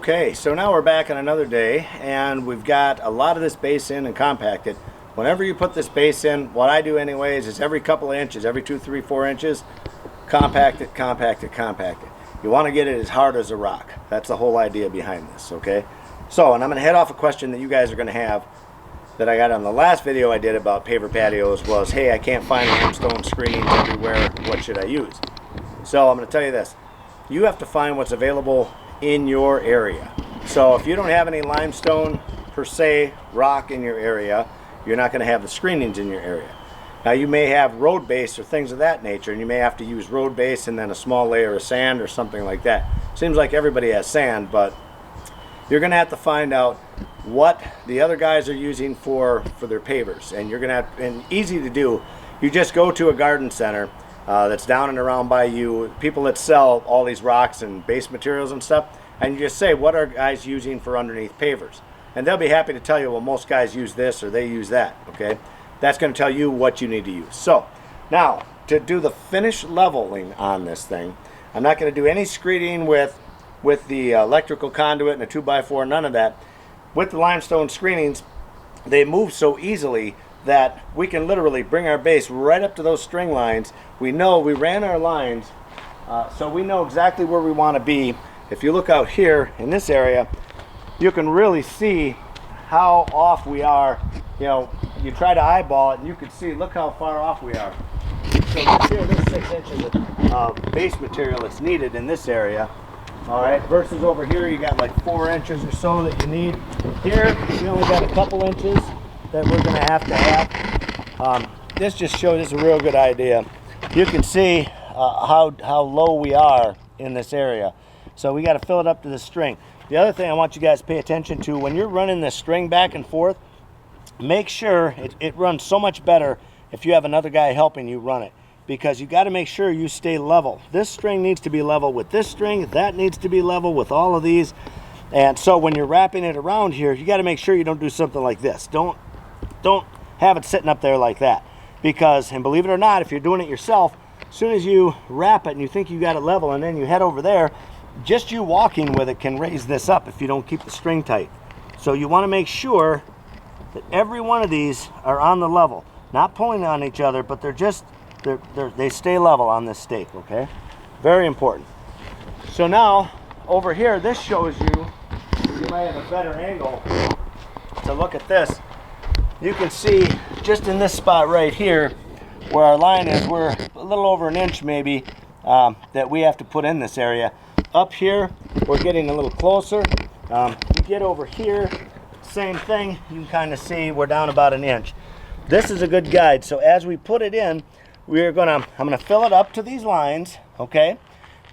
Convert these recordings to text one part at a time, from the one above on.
Okay, so now we're back on another day, and we've got a lot of this base in and compacted. Whenever you put this base in, what I do anyways is every couple of inches, every 2, 3, 4 inches, compact it, compact it, compact it. You want to get it as hard as a rock. That's the whole idea behind this, okay? So, and I'm going to head off a question that you guys are going to have that I got on the last video I did about paver patios was, hey, I can't find limestone screenings everywhere, what should I use? So I'm going to tell you this. You have to find what's available in your area. So if you don't have any limestone per se rock in your area, you're not going to have the screenings in your area. Now you may have road base or things of that nature, and you may have to use road base and then a small layer of sand or something like that. Seems like everybody has sand, but you're going to have to find out what the other guys are using for their pavers, and you're going to have, and easy to do, you just go to a garden center that's down and around by you, people that sell all these rocks and base materials and stuff, and you just say, what are guys using for underneath pavers? And they'll be happy to tell you, well, most guys use this or they use that, okay? That's going to tell you what you need to use. So, now, to do the finish leveling on this thing, I'm not going to do any screeding with the electrical conduit and a 2x4, none of that. With the limestone screenings, they move so easily that we can literally bring our base right up to those string lines. We know, we ran our lines, so we know exactly where we want to be. If you look out here in this area, you can really see how off we are. You know, you try to eyeball it and you can see, look how far off we are. So here, there's 6 inches of base material that's needed in this area. All right, versus over here, you got like 4 inches or so that you need. Here, we only got a couple inches that we're going to have. This just shows us a real good idea. You can see how low we are in this area. So we got to fill it up to the string. The other thing I want you guys to pay attention to, when you're running this string back and forth, make sure it runs so much better if you have another guy helping you run it, because you got to make sure you stay level. This string needs to be level with this string, that needs to be level with all of these. And so when you're wrapping it around here, you got to make sure you don't do something like this. Don't have it sitting up there like that, because, and believe it or not, if you're doing it yourself, as soon as you wrap it and you think you got it level and then you head over there, just you walking with it can raise this up if you don't keep the string tight. So you want to make sure that every one of these are on the level, not pulling on each other, but they stay level on this stake, okay? Very important. So now over here, this shows you might have a better angle to look at this. You can see just in this spot right here where our line is, we're a little over an inch maybe that we have to put in this area. Up here, we're getting a little closer. You get over here, same thing. You can kind of see we're down about an inch. This is a good guide. So as we put it in, I'm gonna fill it up to these lines, okay?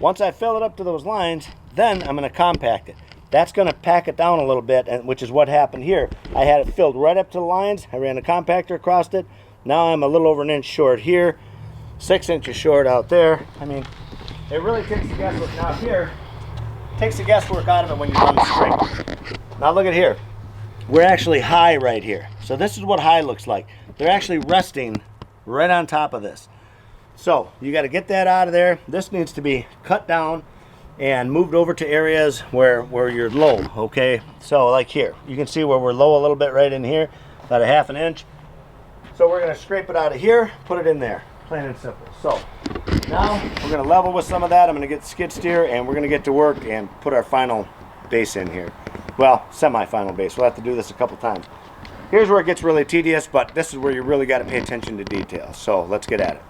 Once I fill it up to those lines, then I'm gonna compact it. That's gonna pack it down a little bit, and which is what happened here. I had it filled right up to the lines. I ran a compactor across it. Now I'm a little over an inch short here, 6 inches short out there. I mean, it really takes the guesswork. Now here, takes the guesswork out of it when you run the string. Now look at here. We're actually high right here. So this is what high looks like. They're actually resting right on top of this. So you got to get that out of there. This needs to be cut down and moved over to areas where you're low, okay? So like here, you can see where we're low a little bit right in here, about a ½ an inch. So we're going to scrape it out of here, put it in there, plain and simple. So now we're going to level with some of that. I'm going to get the skid steer and we're going to get to work and put our final base in here. Well, semi-final base. We'll have to do this a couple times. Here's where it gets really tedious, but this is where you really got to pay attention to detail. So let's get at it.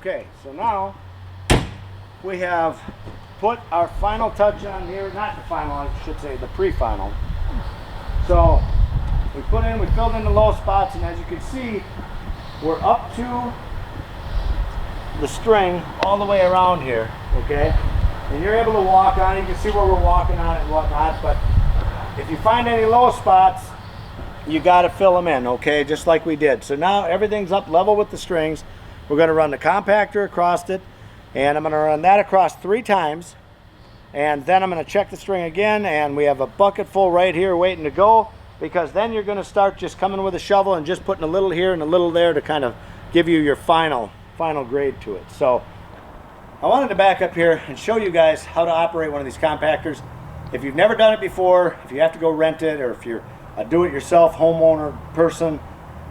Okay, so now we have put our final touch on here, not the final, I should say the pre-final. So we filled in the low spots, and as you can see, we're up to the string all the way around here, okay? and you're able to walk on it. You can see where we're walking on it and whatnot, but if you find any low spots, you got to fill them in, okay, just like we did. So now everything's up level with the strings. We're going to run the compactor across it, and I'm going to run that across 3 times, and then I'm going to check the string again, and we have a bucket full right here waiting to go, because then you're going to start just coming with a shovel and just putting a little here and a little there to kind of give you your final grade to it. So I wanted to back up here and show you guys how to operate one of these compactors. If you've never done it before, if you have to go rent it, or if you're a do-it-yourself homeowner person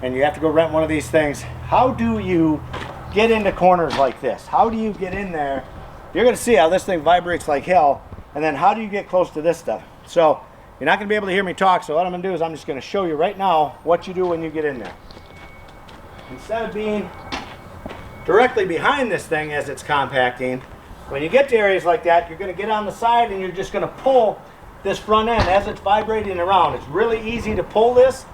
and you have to go rent one of these things, how do you get into corners like this? How do you get in there? You're going to see how this thing vibrates like hell, and then how do you get close to this stuff? So you're not going to be able to hear me talk, so what I'm going to do is I'm just going to show you right now what you do when you get in there. Instead of being directly behind this thing as it's compacting, when you get to areas like that, you're going to get on the side and you're just going to pull this front end as it's vibrating around. It's really easy to pull this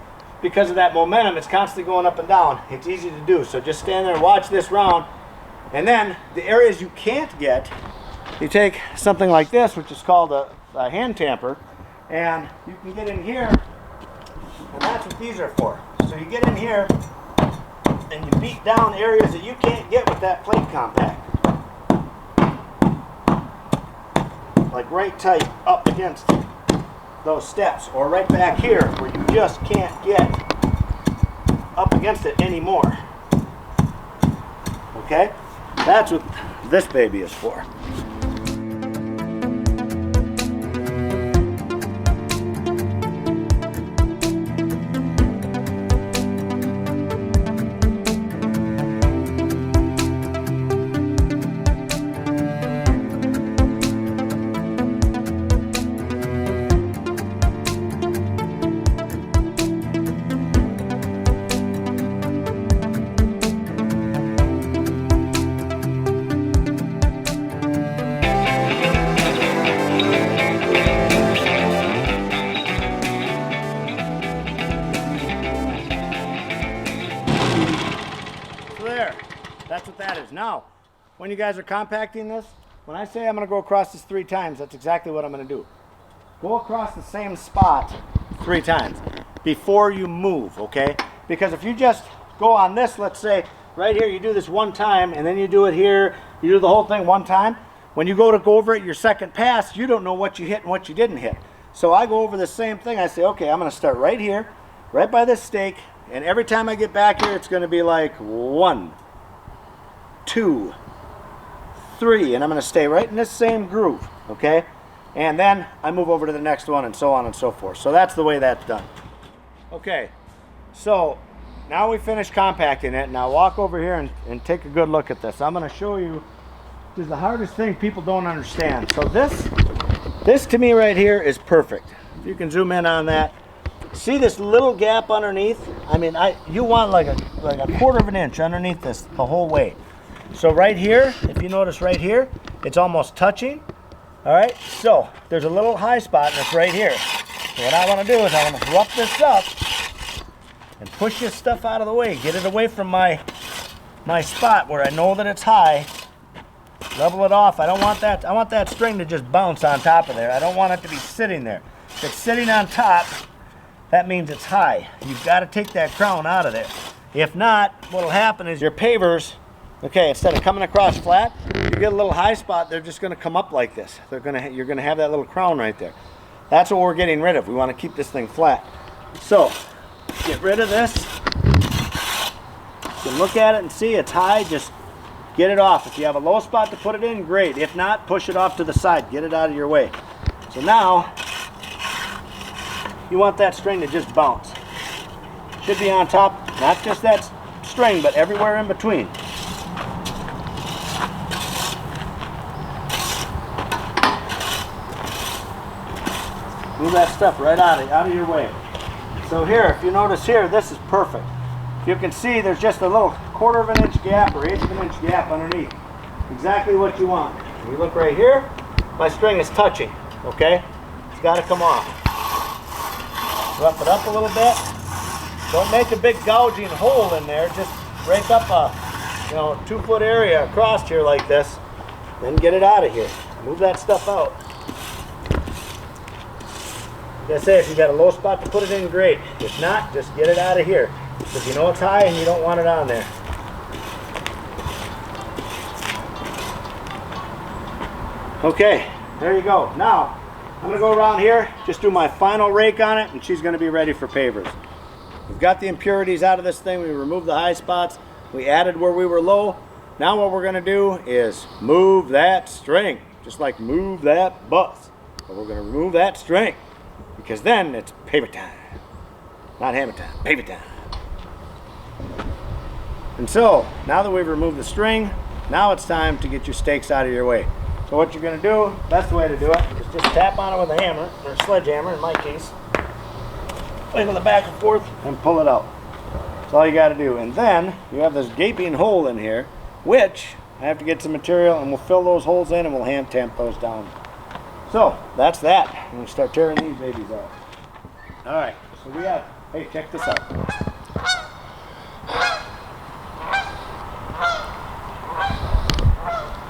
because of that momentum. It's constantly going up and down. It's easy to do. So just stand there and watch this round. And then the areas you can't get, you take something like this, which is called a hand tamper, and you can get in here, and that's what these are for. So you get in here and you beat down areas that you can't get with that plate compact. Like right tight up against those steps, or right back here where you just can't get up against it anymore. Okay? That's what this baby is for. That's what that is. Now, when you guys are compacting this, when I say I'm going to go across this 3 times, that's exactly what I'm going to do. Go across the same spot 3 times before you move, okay? Because if you just go on this, let's say right here, you do this 1 time, and then you do it here, you do the whole thing 1 time. When you go over it your second pass, you don't know what you hit and what you didn't hit. So I go over the same thing. I say, okay, I'm going to start right here, right by this stake, and every time I get back here, it's going to be like 1, 2, 3, and I'm going to stay right in this same groove, okay? And then I move over to the next one, and so on and so forth. So that's the way that's done. Okay, so now we finished compacting it. Now walk over here and take a good look at this. I'm going to show you, this is the hardest thing people don't understand. So this to me right here is perfect. If you can zoom in on that. See this little gap underneath? I mean, you want like a 1/4 of an inch underneath this the whole way. So right here, if you notice right here, it's almost touching. All right, so there's a little high spot and it's right here. So what I want to do is I want to rough this up and push this stuff out of the way. Get it away from my spot where I know that it's high. Level it off. I don't want that. I want that string to just bounce on top of there. I don't want it to be sitting there. If it's sitting on top, that means it's high. You've got to take that crown out of there. If not, what'll happen is your pavers, okay, instead of coming across flat, you get a little high spot, they're just going to come up like this. You're going to have that little crown right there. That's what we're getting rid of. We want to keep this thing flat. So, get rid of this. You can look at it and see it's high, just get it off. If you have a low spot to put it in, great. If not, push it off to the side. Get it out of your way. So now, you want that string to just bounce. Should be on top, not just that string, but everywhere in between. Move that stuff right out of your way. So here, if you notice here, this is perfect. You can see there's just a little 1/4 of an inch gap or 1/8 of an inch gap underneath. Exactly what you want. When you look right here, my string is touching, okay? It's got to come off. Rough it up a little bit. Don't make a big gouging hole in there. Just break up a 2-foot area across here like this. Then get it out of here. move that stuff out. Like I say, if you got a low spot to put it in, great. If not, just get it out of here. Because you know it's high and you don't want it on there. Okay, there you go. Now, I'm going to go around here, just do my final rake on it, and she's going to be ready for pavers. We've got the impurities out of this thing. We removed the high spots. We added where we were low. Now what we're going to do is move that string, just like move that bus. But we're going to remove that string, because then it's paver time. Not hammer time, paver time. And so, now that we've removed the string, now it's time to get your stakes out of your way. So what you're going to do, that's the way to do it, is just tap on it with a hammer, or a sledgehammer in my case. Wiggle it back and forth and pull it out. That's all you got to do. And then you have this gaping hole in here, which I have to get some material and we'll fill those holes in and we'll hand tamp those down. So that's that. I'm going to start tearing these babies out. Alright, so we have, hey, check this out.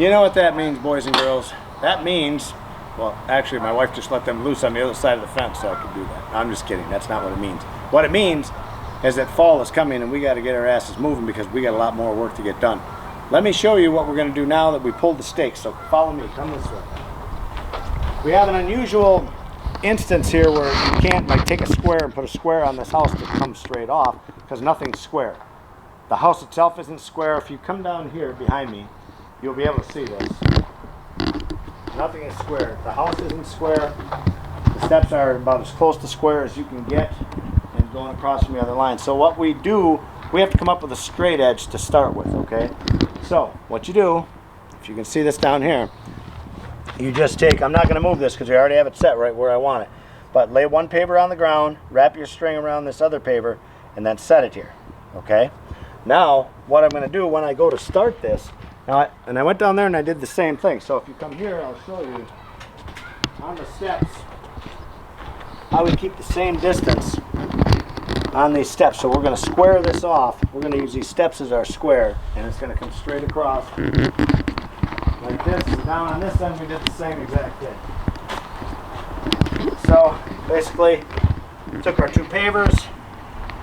You know what that means, boys and girls? That means, well, actually my wife just let them loose on the other side of the fence so I could do that. I'm just kidding. That's not what it means. What it means is that fall is coming and we got to get our asses moving because we got a lot more work to get done. Let me show you what we're going to do now that we pulled the stakes. So follow me. Come this way. We have an unusual instance here where you can't like take a square and put a square on this house to come straight off because nothing's square. The house itself isn't square. If you come down here behind me, you'll be able to see this. Nothing is square. The house isn't square. The steps are about as close to square as you can get and going across from the other line. So what we do, we have to come up with a straight edge to start with, okay? So what you do, if you can see this down here, you just take, I'm not going to move this because we already have it set right where I want it, but lay one paver on the ground, wrap your string around this other paver, and then set it here, okay? Now, what I'm going to do when I go to start this, now, and I went down there and I did the same thing. So if you come here, I'll show you on the steps how we keep the same distance on these steps. So we're going to square this off. We're going to use these steps as our square, and it's going to come straight across like this. And down on this end, we did the same exact thing. So basically, took our two pavers,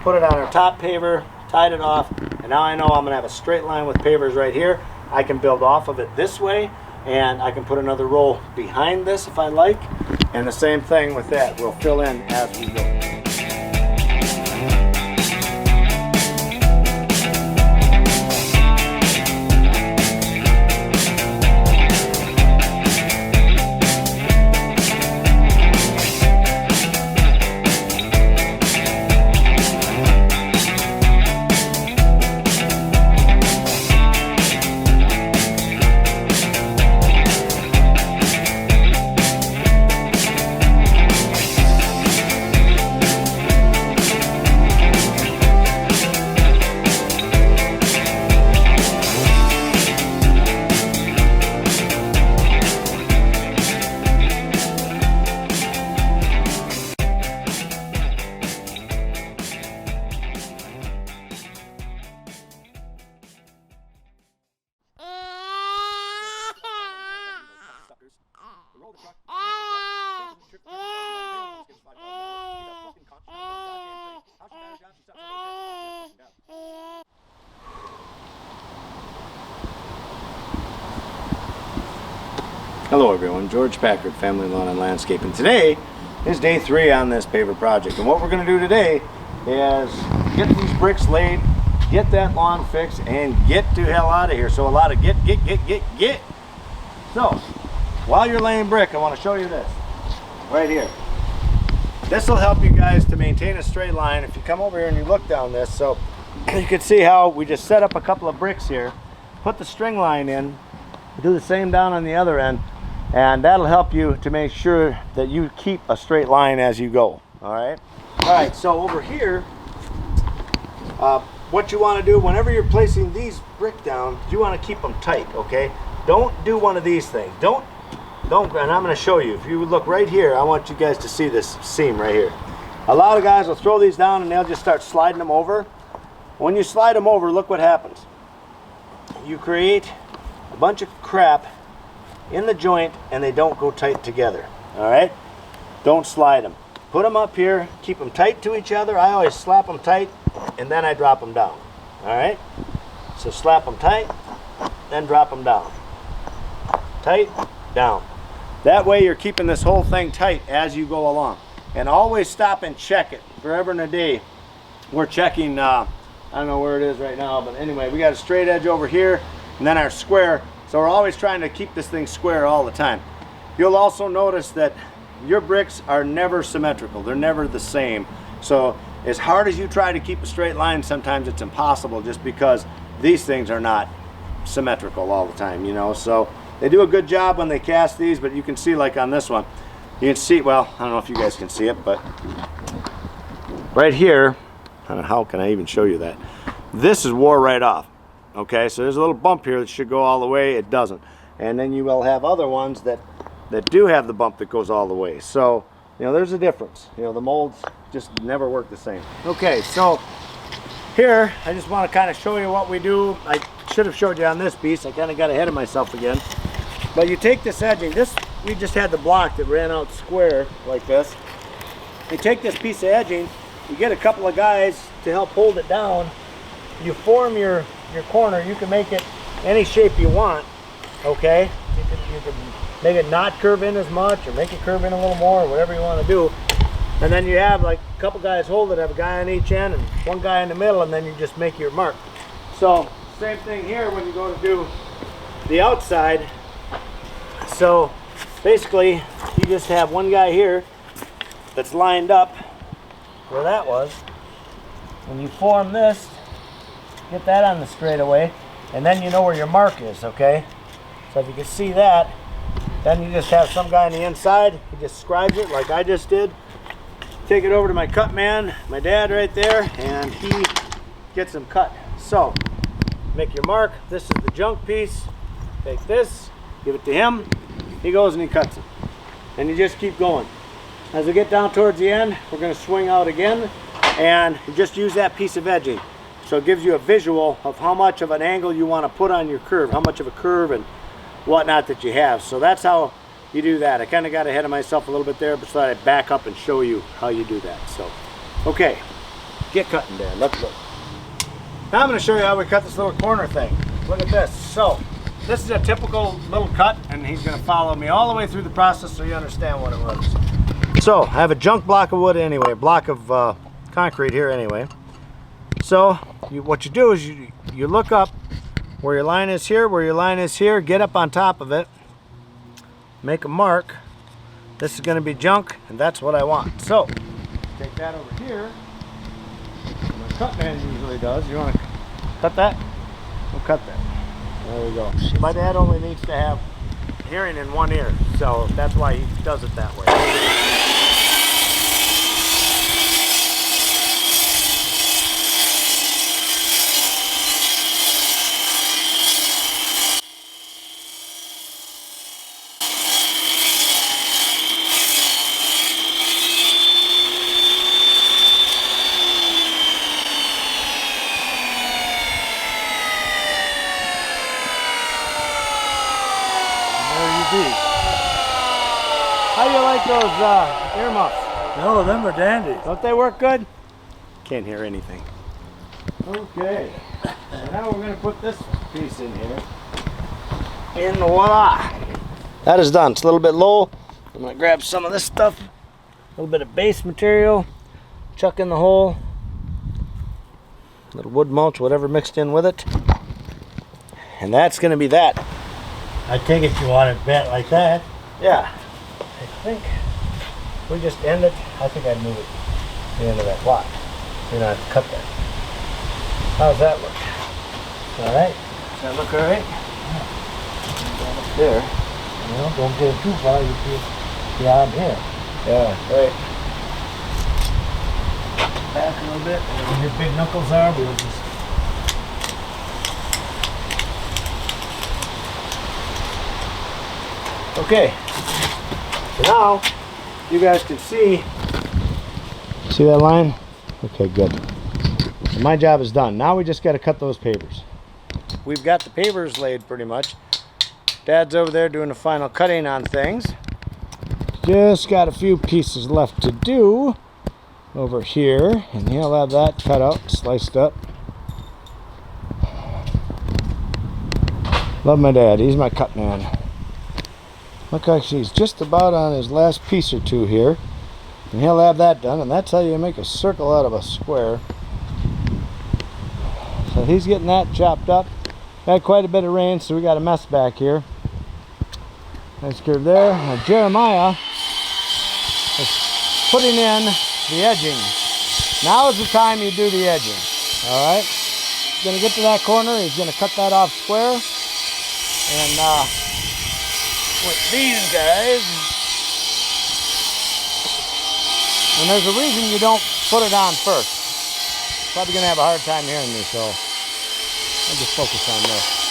put it on our top paver, tied it off, and now I know I'm going to have a straight line with pavers right here. I can build off of it this way, and I can put another roll behind this if I like, and the same thing with that. We'll fill in as we go. Hello everyone, George Packard, Family Lawn and Landscape, and today is day 3 on this paver project. And what we're going to do today is get these bricks laid, get that lawn fixed, and get the hell out of here. So a lot of get. So while you're laying brick, I want to show you this right here. This will help you guys to maintain a straight line. If you come over here and you look down this, so you can see how we just set up a couple of bricks here, put the string line in, do the same down on the other end, and that'll help you to make sure that you keep a straight line as you go. All right, so over here, what you want to do whenever you're placing these brick down, you want to keep them tight, okay? Don't do one of these things. Don't, and I'm going to show you. If you look right here, I want you guys to see this seam right here. A lot of guys will throw these down and they'll just start sliding them over. When you slide them over, look what happens. You create a bunch of crap in the joint and they don't go tight together. All right? Don't slide them. Put them up here, keep them tight to each other. I always slap them tight and then I drop them down. All right? So slap them tight, then drop them down. Tight, down. That way you're keeping this whole thing tight as you go along. And always stop and check it. Forever and a day, we're checking, I don't know where it is right now, but anyway, we got a straight edge over here and then our square. So we're always trying to keep this thing square all the time. You'll also notice that your bricks are never symmetrical. They're never the same. So as hard as you try to keep a straight line, sometimes it's impossible just because these things are not symmetrical all the time, you know. So they do a good job when they cast these, but you can see like on this one, you can see, well, I don't know if you guys can see it, but right here, I don't know, how can I even show you that? This is wore right off. Okay, so there's a little bump here that should go all the way. It doesn't. And then you will have other ones that do have the bump that goes all the way. So, you know, there's a difference. You know, the molds just never work the same. Okay, so here, I just want to kind of show you what we do. I should have showed you on this piece. I kind of got ahead of myself again. But you take this edging. This, we just had the block that ran out square like this. You take this piece of edging, you get a couple of guys to help hold it down. You form your corner. You can make it any shape you want, okay? You can make it not curve in as much or make it curve in a little more, or whatever you want to do. And then you have like a couple guys hold it, have a guy on each end and one guy in the middle, and then you just make your mark. So same thing here when you go to do the outside. So basically you just have one guy here that's lined up where that was. When you form this, get that on the straightaway, and then you know where your mark is, okay? So if you can see that, then you just have some guy on the inside. He just scribes it like I just did. Take it over to my cut man, my dad right there, and he gets them cut. So, make your mark. This is the junk piece. Take this, give it to him. He goes and he cuts it. And you just keep going. As we get down towards the end, we're going to swing out again, and just use that piece of edging. So it gives you a visual of how much of an angle you want to put on your curve, how much of a curve and whatnot that you have. So that's how you do that. I kind of got ahead of myself a little bit there, but so I'd back up and show you how you do that. So, okay, get cutting, Dan. Let's look. Now I'm going to show you how we cut this little corner thing. Look at this. So this is a typical little cut, and he's going to follow me all the way through the process so you understand what it was. So I have a junk block of wood anyway, a block of concrete here anyway. So what you do is you look up where your line is here, where your line is here, get up on top of it, make a mark. This is going to be junk, and that's what I want. So take that over here. My cut man usually does. You want to cut that? We'll cut that. There we go. My dad only needs to have hearing in one ear, so that's why he does it that way. How do you like those earmuffs? No, them are dandy. Don't they work good? Can't hear anything. Okay, so now we're going to put this piece in here. And voila! That is done. It's a little bit low. I'm going to grab some of this stuff, a little bit of base material, chuck in the hole, a little wood mulch, whatever mixed in with it. And that's going to be that. I take it you want it bent like that. Yeah. I think we just end it. I think I'd move it to the end of that block. You don't have to cut that. How's that look? All right. Does that look all right? Yeah. Up there. Well, don't get it too far. You feel beyond here. Yeah, right. Back a little bit. Where your big knuckles are, we'll just... Okay. So now, you guys can see that line? Okay, good. So my job is done. Now we just got to cut those pavers. We've got the pavers laid pretty much. Dad's over there doing the final cutting on things. Just got a few pieces left to do over here, and he'll have that cut out, sliced up. Love my dad, he's my cut man. Look like he's just about on his last piece or two here, and he'll have that done, and that's how you make a circle out of a square. So he's getting that chopped up. Had quite a bit of rain, so we got a mess back here. Nice curve there. Now Jeremiah is putting in the edging. Now is the time you do the edging. Alright? He's going to get to that corner. He's going to cut that off square. And with these guys, and there's a reason you don't put it on first. Probably going to have a hard time hearing me, so I'll just focus on this.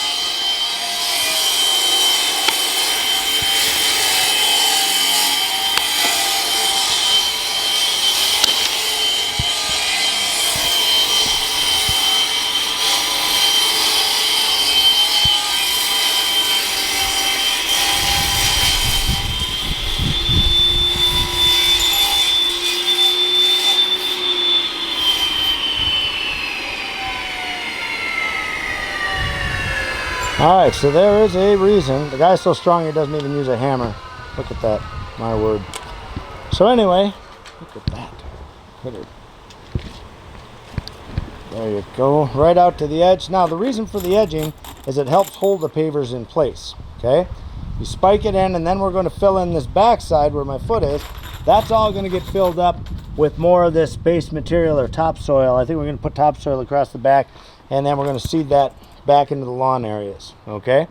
Alright, so there is a reason. The guy's so strong he doesn't even use a hammer. Look at that. My word. So anyway, look at that. There you go. Right out to the edge. Now the reason for the edging is it helps hold the pavers in place. Okay? You spike it in, and then we're going to fill in this backside where my foot is. That's all going to get filled up with more of this base material or topsoil. I think we're going to put topsoil across the back, and then we're going to seed that back into the lawn areas. Okay,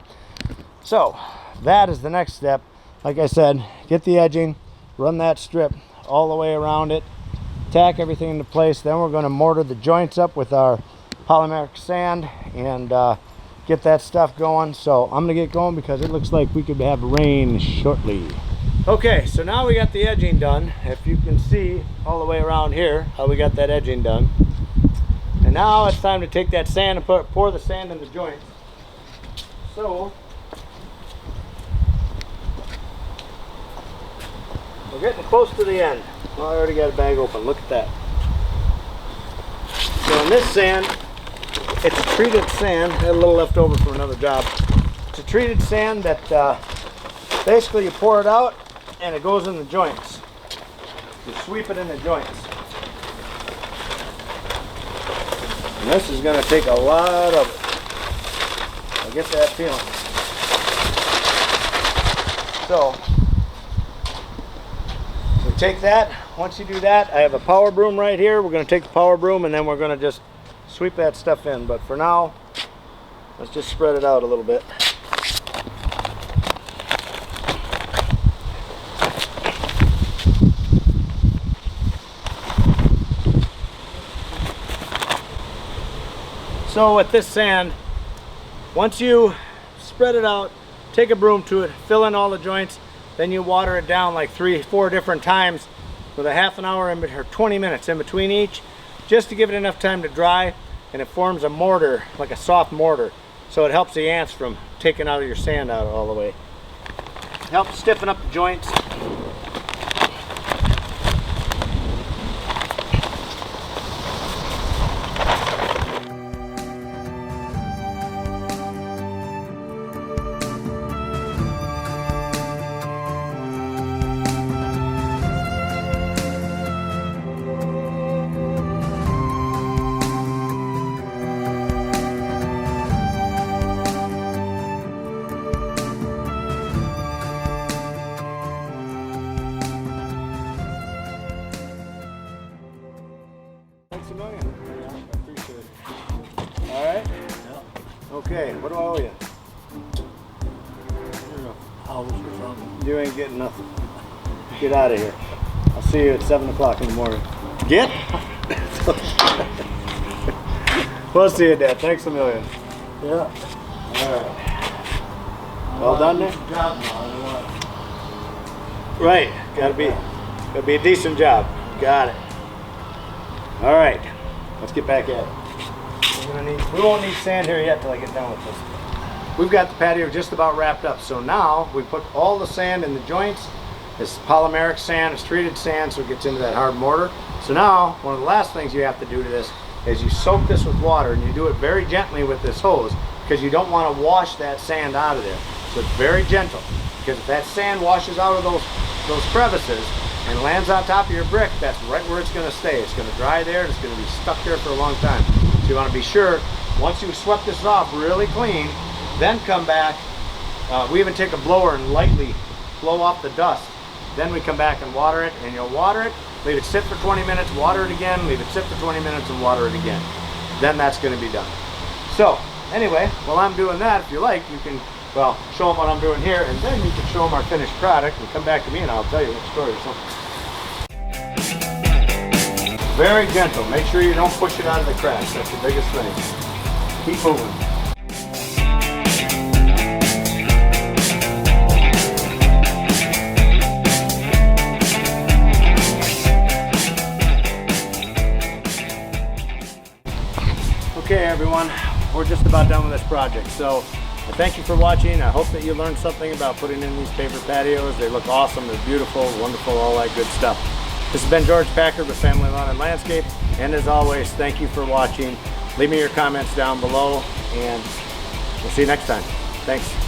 so that is the next step. Like I said, get the edging, run that strip all the way around it, tack everything into place. Then we're going to mortar the joints up with our polymeric sand and get that stuff going. So I'm going to get going because it looks like we could have rain shortly. Okay, so now we got the edging done. If you can see all the way around here how we got that edging done. And now it's time to take that sand and pour the sand in the joints. So, we're getting close to the end. Well, I already got a bag open. Look at that. So in this sand, it's a treated sand. I had a little left over for another job. It's a treated sand that basically you pour it out and it goes in the joints. You sweep it in the joints. And this is going to take a lot of it. I get that feeling. So, we take that. Once you do that, I have a power broom right here. We're going to take the power broom and then we're going to just sweep that stuff in. But for now, let's just spread it out a little bit. So with this sand, once you spread it out, take a broom to it, fill in all the joints, then you water it down like 3-4 different times with a half an hour or 20 minutes in between each, just to give it enough time to dry, and it forms a mortar, like a soft mortar. So it helps the ants from taking out of your sand out all the way. It helps stiffen up the joints. Alright? Yeah. Okay, what do I owe you? Hours or something. You ain't getting nothing. Get out of here. I'll see you at 7 o'clock in the morning. Get? We'll see you, Dad. Thanks a million. Yeah. Alright. All done there? Right. Gotta be a decent job. Got it. Alright. Let's get back at it. We won't need sand here yet till I get done with this. we've got the patio just about wrapped up. So now we put all the sand in the joints. It's polymeric sand, it's treated sand, so it gets into that hard mortar. So now, one of the last things you have to do to this is you soak this with water, and you do it very gently with this hose because you don't want to wash that sand out of there. So it's very gentle, because if that sand washes out of those crevices and lands on top of your brick, that's right where it's going to stay. It's going to dry there, and it's going to be stuck there for a long time. So you want to be sure, once you've swept this off really clean, then come back. We even take a blower and lightly blow off the dust. Then we come back and water it, and you'll water it, leave it sit for 20 minutes, water it again, leave it sit for 20 minutes, and water it again. Then that's going to be done. So anyway, while I'm doing that, if you like, you can, well, show them what I'm doing here, and then you can show them our finished product and come back to me and I'll tell you a story or something. Very gentle. Make sure you don't push it out of the cracks. That's the biggest thing. Keep moving. Okay everyone, we're just about done with this project. So I thank you for watching. I hope that you learned something about putting in these paver patios. They look awesome, they're beautiful, wonderful, all that good stuff. This has been George Packard with Family Lawn and Landscape. And as always, thank you for watching. Leave me your comments down below, and we'll see you next time. Thanks.